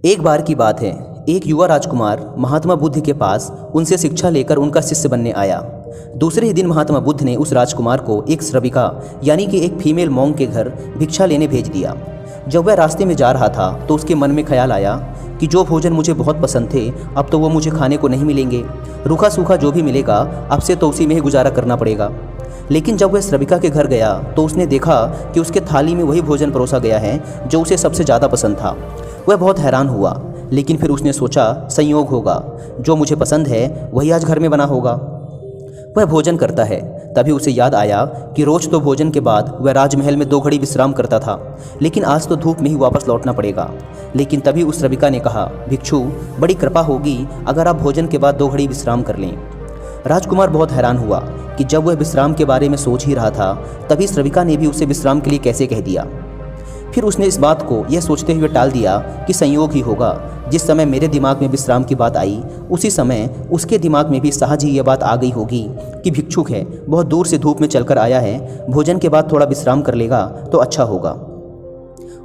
एक बार की बात है, एक युवा राजकुमार महात्मा बुद्ध के पास उनसे शिक्षा लेकर उनका शिष्य बनने आया। दूसरे ही दिन महात्मा बुद्ध ने उस राजकुमार को एक श्रविका यानी कि एक फीमेल मॉन्क के घर भिक्षा लेने भेज दिया। जब वह रास्ते में जा रहा था तो उसके मन में ख्याल आया कि जो भोजन मुझे बहुत पसंद थे अब तो वो मुझे खाने को नहीं मिलेंगे। रूखा सूखा जो भी मिलेगा अब से तो उसी में ही गुजारा करना पड़ेगा। लेकिन जब वह श्रविका के घर गया तो उसने देखा कि उसके थाली में वही भोजन परोसा गया है जो उसे सबसे ज़्यादा पसंद था। वह बहुत हैरान हुआ, लेकिन फिर उसने सोचा संयोग होगा, जो मुझे पसंद है वही आज घर में बना होगा। वह भोजन करता है, तभी उसे याद आया कि रोज़ तो भोजन के बाद वह राजमहल में 2 घड़ी विश्राम करता था, लेकिन आज तो धूप में ही वापस लौटना पड़ेगा। लेकिन तभी उस श्रविका ने कहा, भिक्षु बड़ी कृपा होगी अगर आप भोजन के बाद 2 घड़ी विश्राम कर लें। राजकुमार बहुत हैरान हुआ कि जब वह विश्राम के बारे में सोच ही रहा था तभी श्रविका ने भी उसे विश्राम के लिए कैसे कह दिया। फिर उसने इस बात को यह सोचते हुए टाल दिया कि संयोग ही होगा। जिस समय मेरे दिमाग में विश्राम की बात आई उसी समय उसके दिमाग में भी सहज ही यह बात आ गई होगी कि भिक्षुक है, बहुत दूर से धूप में चलकर आया है, भोजन के बाद थोड़ा विश्राम कर लेगा तो अच्छा होगा।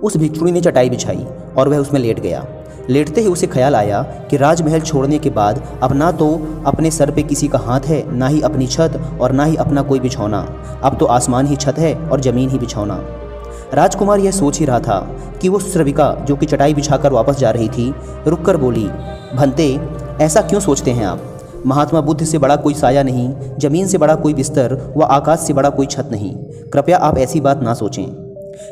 उस भिक्षुणी ने चटाई बिछाई और वह उसमें लेट गया। लेटते ही उसे ख्याल आया कि राजमहल छोड़ने के बाद अब ना तो अपने सर पे किसी का हाथ है, ना ही अपनी छत और ना ही अपना कोई बिछौना। अब तो आसमान ही छत है और ज़मीन ही बिछौना। राजकुमार यह सोच ही रहा था कि वो श्रविका जो कि चटाई बिछाकर वापस जा रही थी रुककर बोली, भंते ऐसा क्यों सोचते हैं आप? महात्मा बुद्ध से बड़ा कोई साया नहीं, ज़मीन से बड़ा कोई बिस्तर व आकाश से बड़ा कोई छत नहीं। कृपया आप ऐसी बात ना सोचें।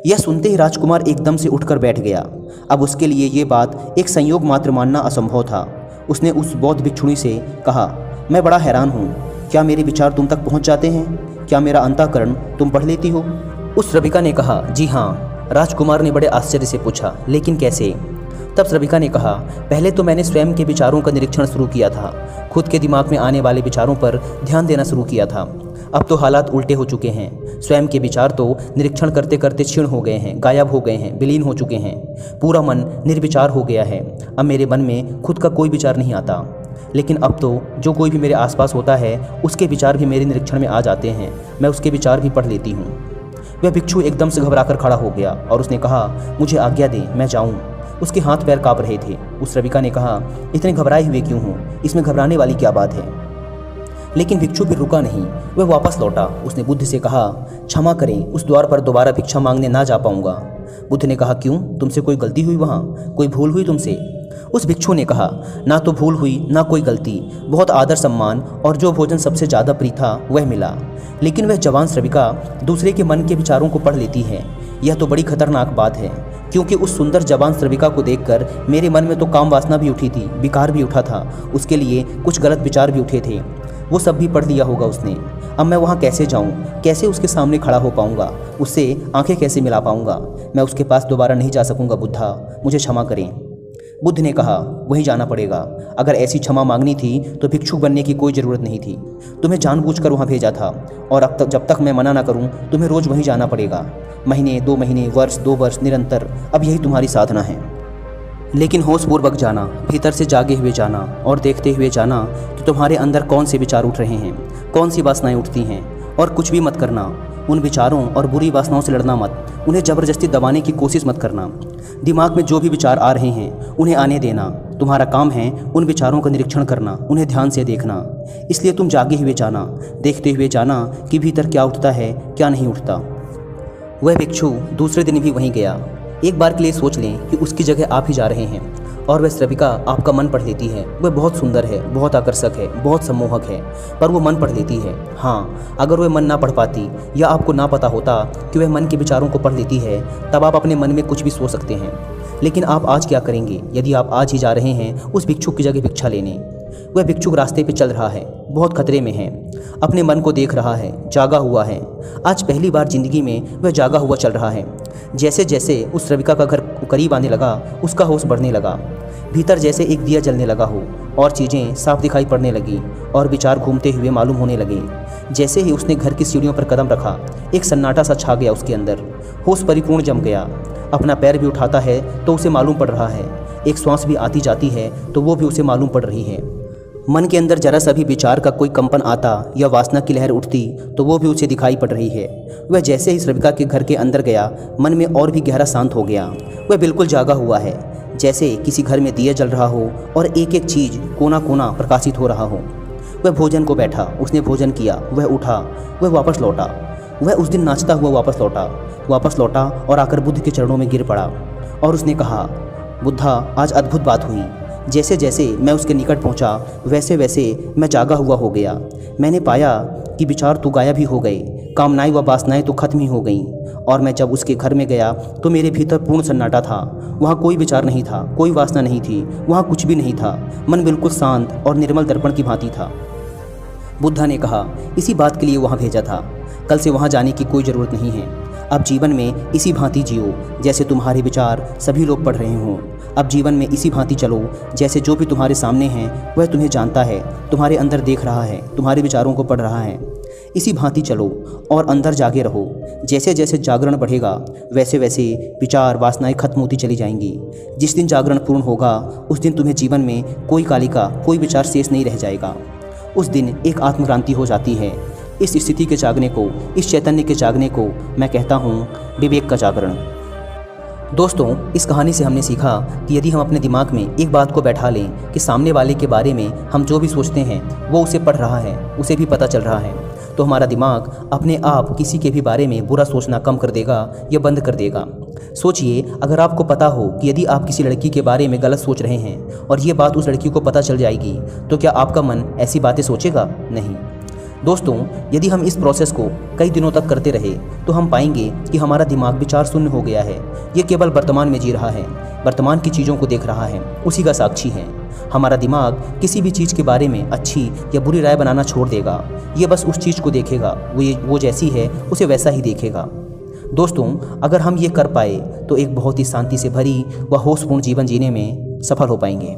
यह सुनते ही राजकुमार एकदम से उठकर बैठ गया। अब उसके लिए ये बात एक संयोग मात्र मानना असंभव था। उसने उस बौद्ध भिक्षुणी से कहा, मैं बड़ा हैरान हूँ, क्या मेरे विचार तुम तक पहुँच जाते हैं? क्या मेरा अंतःकरण तुम पढ़ लेती हो? उस श्रविका ने कहा, जी हाँ। राजकुमार ने बड़े आश्चर्य से पूछा, लेकिन कैसे? तब श्रविका ने कहा, पहले तो मैंने स्वयं के विचारों का निरीक्षण शुरू किया था, खुद के दिमाग में आने वाले विचारों पर ध्यान देना शुरू किया था। अब तो हालात उल्टे हो चुके हैं। स्वयं के विचार तो निरीक्षण करते करते क्षीण हो गए हैं, गायब हो गए हैं, विलीन हो चुके हैं। पूरा मन निर्विचार हो गया है। अब मेरे मन में खुद का कोई विचार नहीं आता। लेकिन अब तो जो कोई भी मेरे आसपास होता है उसके विचार भी मेरे निरीक्षण में आ जाते हैं। मैं उसके विचार भी पढ़ लेती हूँ। वह भिक्षु एकदम से घबराकर खड़ा हो गया और उसने कहा, मुझे आज्ञा दें, मैं जाऊँ। उसके हाथ पैर काँप रहे थे। उस श्रविका ने कहा, इतने घबराए हुए क्यों हो? इसमें घबराने वाली क्या बात है? लेकिन भिक्षु फिर रुका नहीं, वह वापस लौटा। उसने बुद्ध से कहा, क्षमा करें, उस द्वार पर दोबारा भिक्षा मांगने ना जा पाऊंगा। बुद्ध ने कहा, क्यों? तुमसे कोई गलती हुई? वहाँ कोई भूल हुई तुमसे? उस भिक्षु ने कहा, ना तो भूल हुई ना कोई गलती, बहुत आदर सम्मान और जो भोजन सबसे ज़्यादा प्रिय था वह मिला। लेकिन वह जवान श्रविका दूसरे के मन के विचारों को पढ़ लेती है। यह तो बड़ी खतरनाक बात है, क्योंकि उस सुंदर जवान श्रविका को देखकर मेरे मन में तो काम वासना भी उठी थी, विकार भी उठा था, उसके लिए कुछ गलत विचार भी उठे थे। वो सब भी पढ़ लिया होगा उसने। अब मैं वहाँ कैसे जाऊँ? कैसे उसके सामने खड़ा हो पाऊँगा? उससे आंखें कैसे मिला पाऊँगा? मैं उसके पास दोबारा नहीं जा सकूँगा। बुद्धा, मुझे क्षमा करें। बुद्ध ने कहा, वहीं जाना पड़ेगा। अगर ऐसी क्षमा मांगनी थी तो भिक्षुक बनने की कोई ज़रूरत नहीं थी। तुम्हें जानबूझकर वहाँ भेजा था और अब तक जब तक मैं मना ना करूँ तुम्हें रोज़ वहीं जाना पड़ेगा। महीने, 2 महीने, वर्ष, 2 वर्ष, निरंतर। अब यही तुम्हारी साधना है। लेकिन होशपूर्वक जाना, भीतर से जागे हुए जाना और देखते हुए जाना कि तुम्हारे अंदर कौन से विचार उठ रहे हैं, कौन सी वासनाएं उठती हैं। और कुछ भी मत करना, उन विचारों और बुरी वासनाओं से लड़ना मत, उन्हें ज़बरदस्ती दबाने की कोशिश मत करना। दिमाग में जो भी विचार आ रहे हैं उन्हें आने देना। तुम्हारा काम है उन विचारों का निरीक्षण करना, उन्हें ध्यान से देखना। इसलिए तुम जागे हुए जाना, देखते हुए जाना कि भीतर क्या उठता है क्या नहीं उठता। वह भिक्षु दूसरे दिन भी वहीं गया। एक बार के लिए सोच लें कि उसकी जगह आप ही जा रहे हैं और वह श्रविका आपका मन पढ़ लेती है। वह बहुत सुंदर है, बहुत आकर्षक है, बहुत सम्मोहक है, पर वो मन पढ़ लेती है। हाँ, अगर वह मन ना पढ़ पाती या आपको ना पता होता कि वह मन के विचारों को पढ़ लेती है तब आप अपने मन में कुछ भी सोच सकते हैं। लेकिन आप आज क्या करेंगे यदि आप आज ही जा रहे हैं उस भिक्षुक की जगह भिक्षा लेने? वह भिक्षुक रास्ते पे चल रहा है, बहुत खतरे में है, अपने मन को देख रहा है, जागा हुआ है। आज पहली बार जिंदगी में वह जागा हुआ चल रहा है। जैसे जैसे उस श्रविका का घर करीब आने लगा उसका होश बढ़ने लगा। भीतर जैसे एक दिया जलने लगा हो और चीज़ें साफ दिखाई पड़ने लगी और विचार घूमते हुए मालूम होने लगे। जैसे ही उसने घर की सीढ़ियों पर कदम रखा एक सन्नाटा सा छा गया उसके अंदर। होश परिपूर्ण जम गया। अपना पैर भी उठाता है तो उसे मालूम पड़ रहा है, एक श्वास भी आती जाती है तो वो भी उसे मालूम पड़ रही है। मन के अंदर जरा सा भी विचार का कोई कंपन आता या वासना की लहर उठती तो वो भी उसे दिखाई पड़ रही है। वह जैसे ही श्रविका के घर के अंदर गया मन में और भी गहरा शांत हो गया। वह बिल्कुल जागा हुआ है। जैसे किसी घर में दिया जल रहा हो और एक एक चीज़ कोना कोना प्रकाशित हो रहा हो। वह भोजन को बैठा, उसने भोजन किया, वह उठा, वह वापस लौटा। वह उस दिन नाचता हुआ वापस लौटा और आकर बुद्ध के चरणों में गिर पड़ा और उसने कहा, बुद्धा, आज अद्भुत बात हुई। जैसे जैसे मैं उसके निकट पहुंचा, वैसे वैसे मैं जागा हुआ हो गया। मैंने पाया कि विचार तो गायब ही हो गए, कामनाएं व वासनाएं तो खत्म ही हो गईं। और मैं जब उसके घर में गया तो मेरे भीतर पूर्ण सन्नाटा था। वहाँ कोई विचार नहीं था, कोई वासना नहीं थी, वहाँ कुछ भी नहीं था। मन बिल्कुल शांत और निर्मल दर्पण की भांति था। बुद्धा ने कहा, इसी बात के लिए वहाँ भेजा था। कल से वहाँ जाने की कोई ज़रूरत नहीं है। अब जीवन में इसी भांति जियो जैसे तुम्हारे विचार सभी लोग पढ़ रहे हों। अब जीवन में इसी भांति चलो जैसे जो भी तुम्हारे सामने हैं वह तुम्हें जानता है, तुम्हारे अंदर देख रहा है, तुम्हारे विचारों को पढ़ रहा है। इसी भांति चलो और अंदर जागे रहो। जैसे जैसे जागरण बढ़ेगा वैसे वैसे विचार वासनाएं खत्म होती चली जाएंगी। जिस दिन जागरण पूर्ण होगा उस दिन तुम्हें जीवन में कोई कालिका, कोई विचार शेष नहीं रह जाएगा। उस दिन एक आत्मक्रांति हो जाती है। इस स्थिति के जागने को, इस चैतन्य के जागने को मैं कहता हूँ विवेक का जागरण। दोस्तों, इस कहानी से हमने सीखा कि यदि हम अपने दिमाग में एक बात को बैठा लें कि सामने वाले के बारे में हम जो भी सोचते हैं वो उसे पढ़ रहा है, उसे भी पता चल रहा है, तो हमारा दिमाग अपने आप किसी के भी बारे में बुरा सोचना कम कर देगा या बंद कर देगा। सोचिए, अगर आपको पता हो कि यदि आप किसी लड़की के बारे में गलत सोच रहे हैं और ये बात उस लड़की को पता चल जाएगी, तो क्या आपका मन ऐसी बातें सोचेगा? नहीं। दोस्तों, यदि हम इस प्रोसेस को कई दिनों तक करते रहे तो हम पाएंगे कि हमारा दिमाग विचार शून्य हो गया है। ये केवल वर्तमान में जी रहा है, वर्तमान की चीज़ों को देख रहा है, उसी का साक्षी है। हमारा दिमाग किसी भी चीज़ के बारे में अच्छी या बुरी राय बनाना छोड़ देगा। ये बस उस चीज़ को देखेगा, वो जैसी है उसे वैसा ही देखेगा। दोस्तों, अगर हम ये कर पाए तो एक बहुत ही शांति से भरी व होशपूर्ण जीवन जीने में सफल हो पाएंगे।